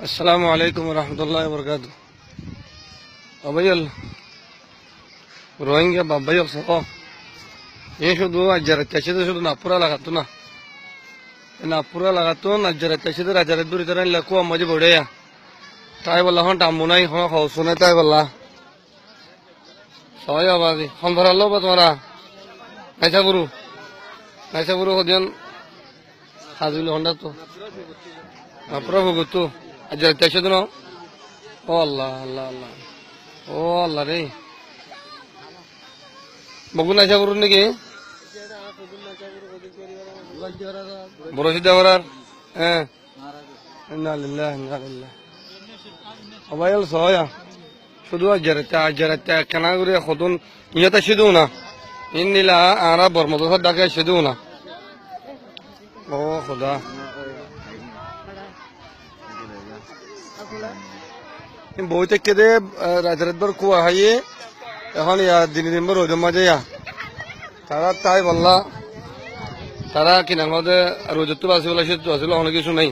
আসসালামু আলাইকুম রহমতুল্লাহ বরকাত অবাইল রোহিঙ্গা বাবাইল সহ এ শুধু আজ্জারের চাষিদের শুধু নাপুরা লাগাতো না নাপুরা লাগাতো আজ্জারের চাষিদের আজ্জারের দূরে তারা লেখো মাঝে বড়ে তাই বললা হন টাম্বু নাই হন শুনে তাই বললা সবাই আবাদি হন ভরালো বা তোমরা নাইসা বুড়ু হদিয়ান হাজুল হন্ডা তো নাপুরা ভুগুতো আজ্জারের চাষিদের ও আল্লাহ আল্লাহ আল্লাহ ও আল্লাহ রে বগুন আইসা করুন নাকি বড় সিদ্ধা করার হ্যাঁ সহায়া শুধু আজ্জারাতে কেনা করে সদন ইহতে সিধু না ইন নিলা আরা বর্মদ ডাকে সিধু না ও খোদা বই থেকে দে রাতের দর কুয়া হাইয়ে এখন দিন দিন রোদ মাঝে তারা তাই বললা তারা কিনার মধ্যে রোজত্ব বাসি বলে সে আসলে অনেক কিছু নেই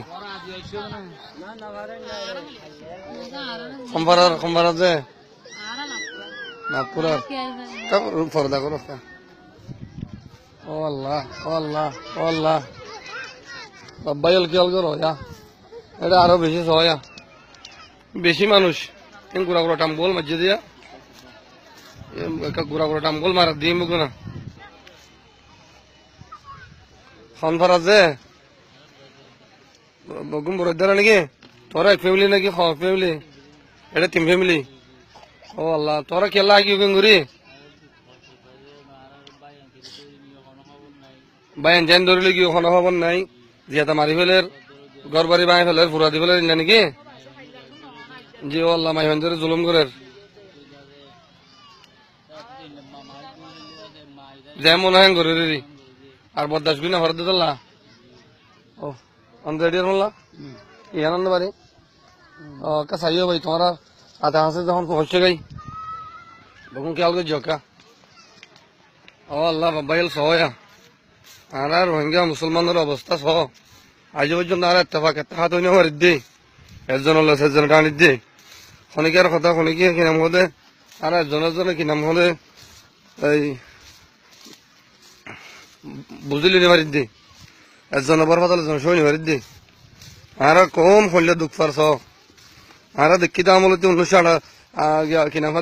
সম্ভার আছে নাগপুর ফরদা করো ও আল্লাহ ও আল্লাহ ও আল্লাহ বাবাইল খেয়াল করো এটা আরো বেশি সহায়া বেশি মানুষ গুড়া গুড়া টামগোল মাঝে দিয়া গুড়া গুড়া টামগোল মারা দিয়ে মুখ না খানফার আছে বগুম বড় দ্বারা নাকি তোরা এক ফ্যামিলি নাকি ফ্যামিলি এটা তিন ফ্যামিলি ও আল্লাহ তোরা খেলা কি ঘুরি বাইন জান ধরিলে কি ওখানে খবর নাই জিয়াতা মারি ফেলের ঘর বাড়ি বাঁই ফেলের ফুরা দি ফেলের নাকি জি ও আল্লাহ মাই হঞ্জরে জুলুম করে যেমন হ্যাং করে রে আর বদাস বিনা ভরতে দিল্লা ও রেডিয়ার বললা ইয়ান আনতে পারি ও কাছাইও ভাই তোমার আধা হাসে যখন পৌঁছে গাই বকুন খেয়াল করে জকা ও আল্লাহ বাবাইল সহয়া আর রোহিঙ্গা মুসলমানের অবস্থা সহ আজ পর্যন্ত আর এত্তেফাক একটা হাত হইনে মারি দি একজন হলো সেজন টানি দি খনিকের কথা খনিকে কি নাম হলে আর একজনের জন্য কি নাম হলে এই বুঝলি নি মারি দি একজন আবার পাতাল সৈন্য মারি দি আর কম হইলে দুঃখ পারছ আর দেখি তো আমলে 19 কি নাম